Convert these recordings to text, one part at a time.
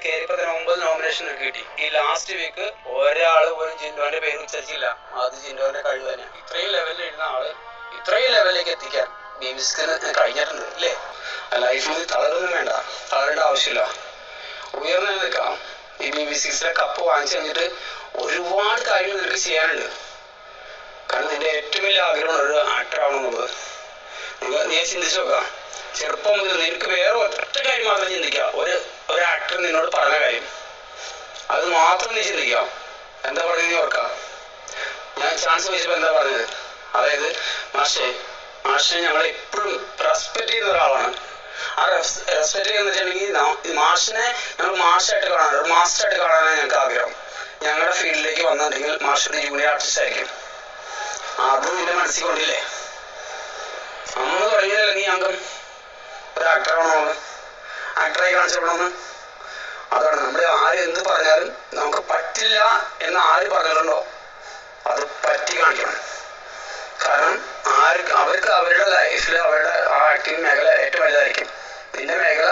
കയറിയപ്പോൾ തന്നെ 9 നോമിനേഷൻ കിട്ടി. ഈ ലാസ്റ്റ് വീക്ക് ഒരാള് ഒരു ജിൻഡോന്റെ പേര് ഉച്ചരിച്ചില്ല. അത് ജിൻഡോന്റെ കഴിവ് തന്നെ. ഇത്രയും ലെവലിൽ ഇരുന്ന ആള് ഇത്രയും ലെവലിലേക്ക് എത്തിക്കാൻ ബേബിസിക്സിന് കഴിഞ്ഞിട്ടുണ്ട് അല്ലേ? ലൈഫിൽ തളരൊന്നും വേണ്ട, തളരേണ്ട ആവശ്യമില്ല, ഉയർന്നു നിൽക്കാം. ഈ ബേബിസിക്സിലെ കപ്പ് വാങ്ങിച്ചു കഴിഞ്ഞിട്ട് ഒരുപാട് കാര്യങ്ങൾ നിനക്ക് ചെയ്യാനുണ്ട്. കാരണം നിന്റെ ഏറ്റവും വലിയ ആഗ്രഹമാണ് ഒരു ആക്ടർ ആവണമെന്നുള്ളത്. നീ ചിന്തിച്ചു നോക്കാം, ചെറുപ്പം മുതൽ നിനക്ക് വേറെ ഒറ്റ കാര്യം മാത്രം ചിന്തിക്കാം. ഒരു ആക്ടർ നിന്നോട് പറഞ്ഞ കാര്യം, അത് മാത്രം നീ ചിന്തിക്കാം. എന്താ പറഞ്ഞത് നീ ഓർക്കാം? ഞാൻ ചാൻസ് ചോദിച്ചപ്പോൾ എന്താ പറഞ്ഞത്? അതായത് മാഷെ ഞങ്ങൾ എപ്പോഴും റെസ്പെക്ട് ചെയ്യുന്ന ഒരാളാണ്. ആ റെസ്പെക്ട് ചെയ്യുന്ന വെച്ചിട്ടുണ്ടെങ്കിൽ മാഷിനെ ഞങ്ങൾ മാഷായിട്ട് കാണാൻ, ഒരു മാസ്റ്ററായിട്ട് കാണാനാണ് ഞങ്ങൾക്ക് ആഗ്രഹം. ഞങ്ങളുടെ ഫീൽഡിലേക്ക് വന്നിട്ടുണ്ടെങ്കിൽ മാഷ് ഒരു ജൂനിയർ ആർട്ടിസ്റ്റ് ആയിരിക്കും. അത് നിന്റെ മനസ്സിൽ കൊണ്ടില്ലേ? അന്ന് പറഞ്ഞതല്ലേ നീ അംഗം ഒരു ആക്ടറാവണമെന്ന്, ആക്ടറായി കാണിച്ചിടണമെന്ന്. അതാണ് നമ്മൾ ആര് എന്ത് പറഞ്ഞാലും നമുക്ക് പറ്റില്ല എന്ന് ആര് പറഞ്ഞിട്ടുണ്ടോ അത് പറ്റി കാണിക്കണം. കാരണം അവർക്ക് അവരുടെ ലൈഫിൽ അവരുടെ ആ ആക്ടിങ് മേഖല ഏറ്റവും വലുതായിരിക്കും. നിന്റെ മേഖല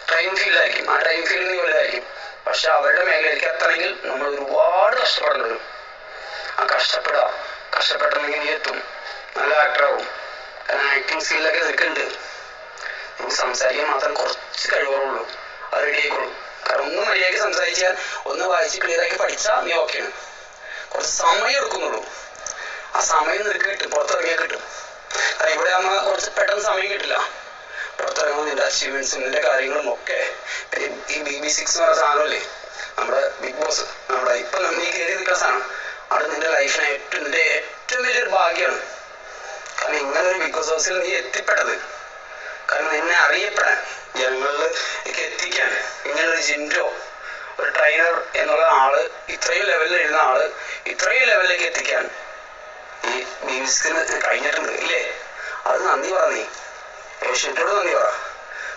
ട്രെയിൻ ഫീൽഡായിരിക്കും. ആ ട്രെയിൻ ഫീൽഡ് നീ വലുതായിരിക്കും. പക്ഷെ അവരുടെ മേഖലയിലേക്ക് എത്തണമെങ്കിൽ നമ്മൾ ഒരുപാട് കഷ്ടപ്പെടേണ്ടി വരും. ആ കഷ്ടപ്പെടണമെങ്കിൽ നീ എത്തും, നല്ല ആക്ടറാവും. കാരണം ആക്ടിങ് സ്കില്ലൊക്കെ നിൽക്കുന്നുണ്ട്. നീ സംസാരിക്കാൻ മാത്രം കുറച്ച് കഴിവുള്ളൂ, അത് റെഡി ആയിക്കോളും. കാരണം ഒന്ന് മര്യാദയ്ക്ക് സംസാരിച്ചാൽ, ഒന്ന് വായിച്ച് ക്ലിയറാക്കി പഠിച്ചാൽ നീ ഓക്കെയാണ്. കുറച്ച് സമയം എടുക്കുന്നുള്ളൂ. ആ സമയം നിനക്ക് കിട്ടും, പുറത്തിറങ്ങിയാൽ കിട്ടും. കാരണം ഇവിടെ ആകുമ്പോൾ കുറച്ച് പെട്ടെന്ന് സമയം കിട്ടില്ല. പുറത്തിറങ്ങുമ്പോൾ നിന്റെ അച്ചീവ്മെന്റ്സും നിന്റെ കാര്യങ്ങളും ഒക്കെ ഈ BB6 എന്ന് പറഞ്ഞ സാധനമല്ലേ, നമ്മുടെ ബിഗ് ബോസ്, നമ്മുടെ ഇപ്പം നീ കയറി നിൽക്കുന്ന സാധനം, അത് നിന്റെ ലൈഫിനെ നിന്റെ ഏറ്റവും വലിയൊരു ഭാഗ്യമാണ്. കാരണം ഇങ്ങനെ ഒരു ബിഗ് ബോസ് ഹൗസിൽ നീ എത്തിപ്പെട്ടത്, കാരണം നിന്നെ അറിയപ്പെടാൻ, ജനങ്ങളിലേക്ക് എത്തിക്കാൻ, ഇങ്ങനൊരു ജിൻഡോ ഒരു ട്രെയിനർ എന്നുള്ള ആള്, ഇത്രയും ലെവലിൽ ഇരുന്ന ആള് ഇത്രയും ലെവലിലേക്ക് എത്തിക്കാൻ ഈ ബേബിസിക്സിന് കഴിഞ്ഞിട്ടുണ്ട് ഇല്ലേ? അത് നന്ദി പറ. നീ ഏഷ്യാനെറ്റിനോട് നന്ദി പറ.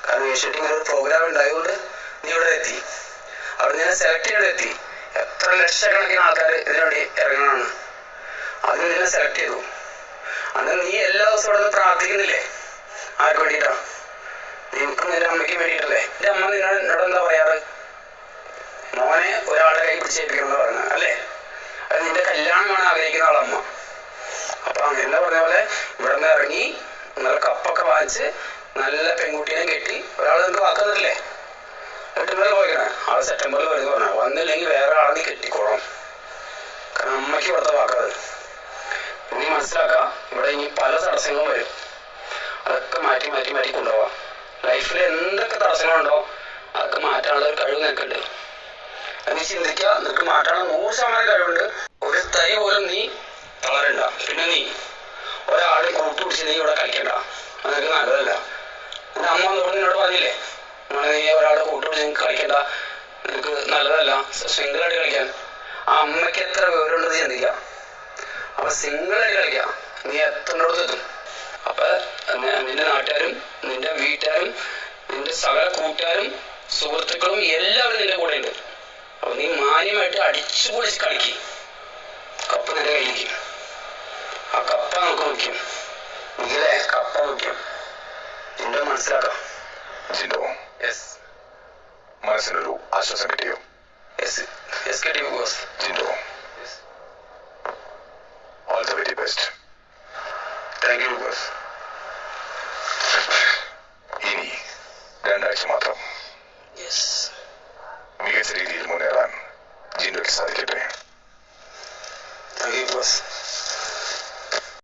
കാരണം ഏഷ്യാനെറ്റ് ഇങ്ങനെ ഒരു പ്രോഗ്രാം ഉണ്ടായതുകൊണ്ട് നീ ഇവിടെ എത്തി. അവിടെ നിന്നെ സെലക്ട് ചെയ്ത് എത്തി. എത്ര ലക്ഷക്കണക്കിന് ആൾക്കാർ ഇതിനുവേണ്ടി ഇറങ്ങണമാണ്. അതിന് നിന്നെ സെലക്ട് ചെയ്തു. അന്ന് നീ എല്ലാ ദിവസവും ഇവിടെ നിന്ന് പ്രാർത്ഥിക്കുന്നില്ലേ? ആർക്ക് വേണ്ടിയിട്ടാ? നിനക്കും നിന്റെ അമ്മയ്ക്കും വേണ്ടിയിട്ടല്ലേ? നിന്റെ അമ്മ എന്നോട് എന്താ പറയാറ്? മോനെ ഒരാളുടെ കൈ പിടിച്ചേൽപ്പിക്കണം എന്ന് പറഞ്ഞ അല്ലേ? അത് നിന്റെ കല്യാണമാണ് ആഗ്രഹിക്കുന്ന ആളമ്മ. അപ്പൊ എന്താ പറഞ്ഞ പോലെ ഇവിടെ നിന്ന് ഇറങ്ങി നല്ല കപ്പൊക്കെ വാങ്ങിച്ച് നല്ല പെൺകുട്ടീനെ കെട്ടി ഒരാൾ നിനക്ക് വാക്കുന്നില്ലേ? കെട്ടുന്നത് പോയിക്കണേ ആള് സെപ്റ്റംബറിൽ വരുന്ന പറഞ്ഞ വന്നില്ലെങ്കിൽ വേറെ ആളെ നീ കെട്ടിക്കോളാം. കാരണം അമ്മയ്ക്ക് ഇവിടുത്തെ വാക്കത്. നീ മനസ്സിലാക്കാം, ഇവിടെ ഇനി പല തടസ്സങ്ങളും വരും. അതൊക്കെ മാറ്റി മാറ്റി മാറ്റി കൊണ്ടുപോവാം. ലൈഫിൽ എന്തൊക്കെ തടസ്സങ്ങളുണ്ടോ അതൊക്കെ മാറ്റാനുള്ള ഒരു കഴിവ് നിനക്കുണ്ട്. അത് നീ ചിന്തിക്കുക. നിനക്ക് മാറ്റാനുള്ള 100% കഴിവുണ്ട്. ഒരു തരി പോലും നീ തളരണ്ട. പിന്നെ നീ ഒരാളെ കൂട്ടുപിടിച്ച് നീ ഇവിടെ കളിക്കണ്ട. അത് നിനക്ക് നല്ലതല്ല. എൻ്റെ അമ്മ വന്നപ്പോൾ നിന്നോട് പറഞ്ഞില്ലേ, നീ ഒരാളെ കൂട്ടുപിടിച്ച് നിനക്ക് കളിക്കണ്ട, നിനക്ക് നല്ലതല്ല സിംഗിളായിട്ട് കളിക്കാൻ. ആ അമ്മയ്ക്ക് എത്ര വിവരമുണ്ടെന്ന് ചിന്തിക്കുക. അപ്പൊ സിംഗിളായിട്ട് കളിക്കുക, നീ എത്തേണ്ടടുത്ത് എത്തും. അപ്പൊ നിന്റെ നാട്ടുകാരും നിന്റെ വീട്ടുകാരും നിന്റെ സകല കൂട്ടുകാരും സുഹൃത്തുക്കളും എല്ലാവരും നിന്റെ കൂടെ ഉണ്ട്. അപ്പൊ നീ മാന്യമായിട്ട് അടിച്ചു പൊളിച്ച് കളിക്കും. കപ്പ് നിന്റെ കയ്യിലേക്ക്. ആ കപ്പ നമുക്ക് മുഖ്യം. നീലേ കപ്പ മുഖ്യം. നിന്റെ മനസ്സിലാക്കാം. മനസ്സിനൊരു ആശ്വാസം കിട്ടിയോ? കിട്ടി boss. Jinto, all the very best. Thank you boss. ഇനി 2 ആഴ്ച മാത്രം. മികച്ച രീതിയിൽ മുന്നേറാൻ ജിൻഡോയ്ക്ക് സാധിക്കട്ടെ. Thank you boss.